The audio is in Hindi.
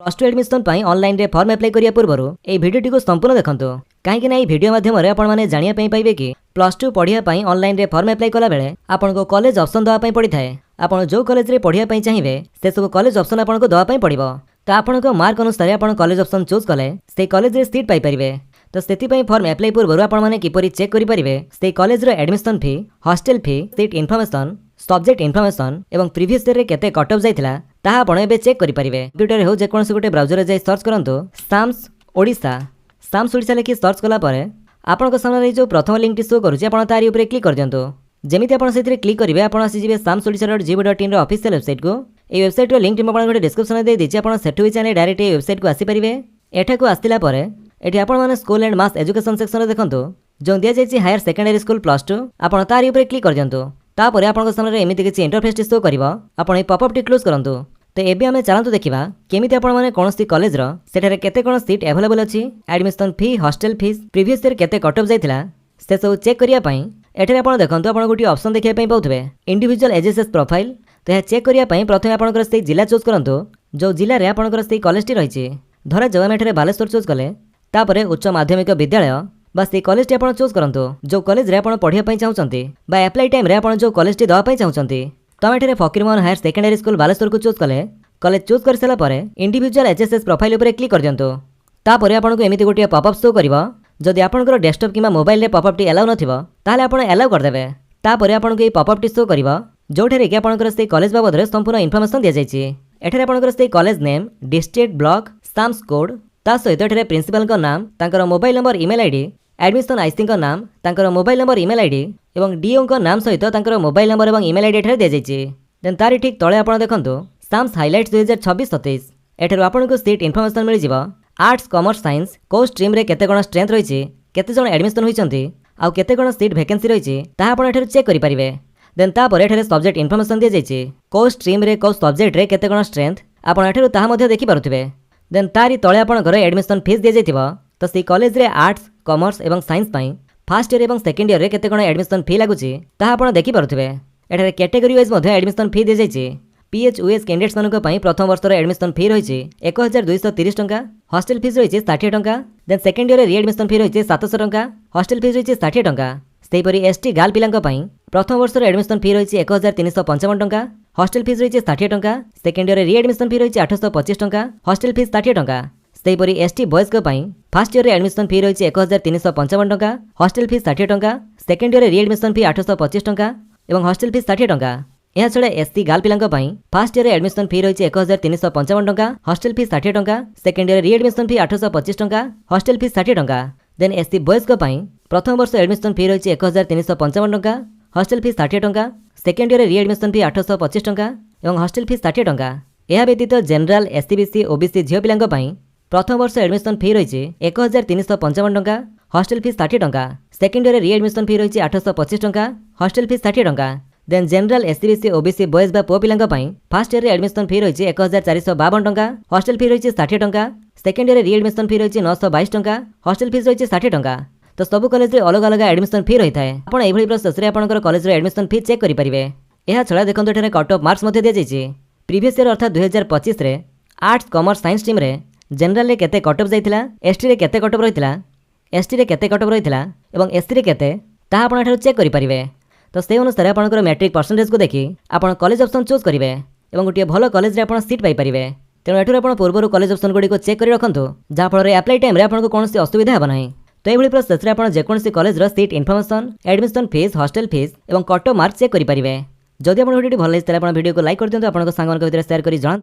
प्लस टू एडमिशन ऑनलाइन रे फॉर्म अप्लाई करिया पूर्व ए भिडियोटी को संपूर्ण देखंतु कहीं ना भिडियो माध्यम आपण जानिया पाइबे कि प्लस टू पढ़िया ऑनलाइन रे फॉर्म अप्लाई कला बेले आपन को कॉलेज ऑप्शन दवा पड़ी थाए। आपन जो कॉलेज रे पढ़िया चाहिए से सब कॉलेज ऑप्शन आपन को दवा पड़ो तो आपन को मार्क अनुसार आपन कॉलेज ऑप्शन चूज कले से कॉलेज रे सीट पाई परिबे। तो से फॉर्म अप्लाई पूर्व आपण माने किपरि चेक करि परिबे से कॉलेज रो admission fee, hostel fee, seat information, subject information एवं प्रीवियस ईयर रे केते कट ऑफ जाइथिला ताहा आपण एबे चेक करि परिबे। कंप्यूटर हो जे कोनसे गोटे ब्राउजर रे जाई सर्च करंतु साम्स ओडिशा लिखि सर्च कला परे आपण को सामने जो प्रथम लिंक टी शो करूची आपण तारी ऊपर क्लिक कर दियंतु। जेमिति आपण सेथिरे क्लिक करिवे आपण आसी जिवे samsodisha.gov.in रो ऑफिशियल वेबसाइट को। ए वेबसाइट रो लिंक टी आपण गोटे डिस्क्रिप्शन रे दे दिछि आपण सेठु भी चैनल डायरेक्ट ए वेबसाइट को आसी परिवे। एठा को आस्तिला परे एठी आपण माने school and mass education section रे देखंतु जो दिया जायछि हायर सेकेंडरी स्कूल प्लस 2 आपण तारी ऊपर क्लिक कर दियंतु। तापर आपण को सामने एमिति किछि इंटरफेस टी शो करिवो आपण ए पॉपअप टी क्लोज करंतु। तो एबे आमे चलंतु देखिबा केमिति आपण माने कोनसी कॉलेज रो सेठारे केते कोन सीट अवेलेबल अछि, admission fee, hostel fees, previous year केते कट ऑफ जाइथिला से सब चेक करिया पई एठरे आपण देखंतु आपण गोटी ऑप्शन देखिया पई पाउथबे इंडिविजुअल एजेसेस प्रोफाइल। तो यह चेक करिया पई प्रथमे आपनकर से जिला चूज करंतु जो जिला रे आपनकर से कॉलेज टी रहिछि। धरा जो आमे एठरे बालेश्वर चूज कले तापरे उच्च माध्यमिक विद्यालय बा से कॉलेज टी आपण चूज करंतु जो कॉलेज रे आपण पढिया पई चाहउचंती बा अप्लाई टाइम रे आपण जो कॉलेज टी दवा पई चाहउचंती। तो आमे एठरे Fakirmohan higher secondary school Baleswar को चूज कले कॉलेज चूज कर सारा परे इंडिविजुअल एचएसएस प्रोफाइल ऊपर क्लिक कर दियंतु। तापरे आपण को एमिति गोटे पॉपअप शो करिवो जदि आपनकर डेस्कटॉप किमा मोबाइल रे पॉपअप टी अलाउ नथिवो ताले आपण अलाउ कर देबे। तापरे आपण को ए पॉपअप टी शो करिवो जोठरे कि आपनकर से कॉलेज बाबद रे संपूर्ण इन्फॉर्मेशन दिया जायछि। एठरे आपनकर से college name, district, block, SAMS code ता सहित एठरे प्रिंसिपल को नाम, तांकर mobile number, email ID, admission IC को नाम, तांकर मोबाइल नंबर, ईमेल आईडी एवं डीओ को नाम सहित तांकर मोबाइल नंबर एवं ईमेल आईडी एठरे दिया जायछि। देन तारि ठीक तळे आपण देखंतु साम्स हाइलाइट्स 2026-27 एठरे आपण को सीट इन्फॉर्मेशन मिल जिवो। आर्ट्स, कॉमर्स, साइंस को स्ट्रीम रे केते कोन स्ट्रेंथ रहिछि, केते जण एडमिशन होइचंती आ केते कोन सीट वैकेंसी रहिछि ताहा आपण एठरे चेक करि परिबे। देन तापर एठरे सब्जेक्ट इन्फॉर्मेशन दिया जायछि को स्ट्रीम रे को सब्जेक्ट रे केते कोन स्ट्रेंथ आपण एठरे ताहा मध्ये देखि पारुथिबे। देन तारि तळे आपण घर एडमिशन फीस दिया जायथिबो। तो से कॉलेज रे आर्ट्स, कॉमर्स एवं साइंस पई फर्स्ट ईयर एवं सेकंड ईयर रे केते कोन एडमिशन फी लागुछि ताहा आपण देखि पारुथिबे। एठरे कैटेगरी वाइज मध्ये एडमिशन फी दिया जायछि। PHUS कैंडिडेट्स मानक पई प्रथम वर्ष रो एडमिशन फी रहिछि 1230 टंका, हॉस्टल फीस रहिछि 60 टंका। देन सेकंड ईयर रे रीएडमिशन फी रहिछि 700 टंका, हॉस्टल फीस रहिछि 60 टंका। सेहि परि एसटी गाल पिलांक पई प्रथम वर्ष रो एडमिशन फी रहिछि 1355 टंका, हॉस्टल फीस रहिछि 60 टंका। सेकंड ईयर रे रीएडमिशन फी रहिछि 825 टंका, हॉस्टल फीस 60 टंका। सेहि परि एसटी बॉयज को पई फर्स्ट ईयर रे एडमिशन फी रहिछि 1355 टंका, हॉस्टल फीस 60 टंका। सेकंड ईयर रे रीएडमिशन फी 825 टंका एवं हॉस्टल फीस 60 टंका। यह छड़ा एससी गाल पिलांक पई फर्स्ट ईयर एडमिशन फी रहिछि 1355 टंका, हॉस्टल फीस 60 टंका। सेकंड ईयर रीएडमिशन फी 825 टंका, हॉस्टल फीस 60 टंका। देन एससी बॉयज को पई प्रथम वर्ष एडमिशन फी रहिछि 1355 टंका, हॉस्टल फीस 60 टंका। सेकंड ईयर रीएडमिशन फी 825 टंका एवं हॉस्टल फीस 60 टंका। यह व्यतीत जनरल, एससी बीसी, ओबीसी झियो पिलांक पई प्रथम वर्ष एडमिशन फी रहिछि 1355 टंका, हॉस्टल फीस 60 टंका। सेकंड ईयर रीएडमिशन फी रहिछि 825 टंका, हॉस्टल फीस 60 टंका। Then general, SC BC, OBC boys बा पो पिलांक पई फर्स्ट ईयर रे एडमिशन फी रहिछि 1452 टंका, हॉस्टल फी रहिछि 60 टंका। सेकंड ईयर रीएडमिशन फी रहिछि 922 टंका, हॉस्टल फीस रहिछि 60 टंका। तो सब कॉलेज रे अलग अलग एडमिशन फी रही थाए। आपण एभली प्रोसेस रे आपनकर कॉलेज रे एडमिशन फी चेक करि परिबे। एहा छडा देखंतु एठारे कट ऑफ मार्क्स मध्ये दिया जायछि। प्रीवियस ईयर अर्थात 2025 रे आर्ट्स, कॉमर्स, साइंस स्ट्रीम रे जनरल रे केते कट ऑफ जाइथिला, एसटी रे केते कट ऑफ रहिथिला, एसटी रे केते कट ऑफ रहिथिला एवं एससी रे केते ताहा आपण एठारे चेक करि परिबे। तो से अनुसार आपनकर मैट्रिक परसेंटेज को देखि आपण कॉलेज ऑप्शन चूज करिवे एवं गोटे भलो कॉलेज रे आपण सीट पाई परिबे। तेणु एठुर आपण पूर्वरु कॉलेज ऑप्शन गुडी को चेक करि रखंतु जा फल रे अप्लाई टाइम रे आपण को कोनोसी असुविधा हेबा नाही। तो एभली प्रोसेस रे आपण जे कोनोसी कॉलेज रो seat information, admission fees, hostel fees एवं कट ऑफ मार्क्स चेक करि परिबे। जदि आपण वीडियो भल लागि आपण वीडियो को लाइक कर दियंतु, आपण सांग मान को भितर शेयर करि जणांतु।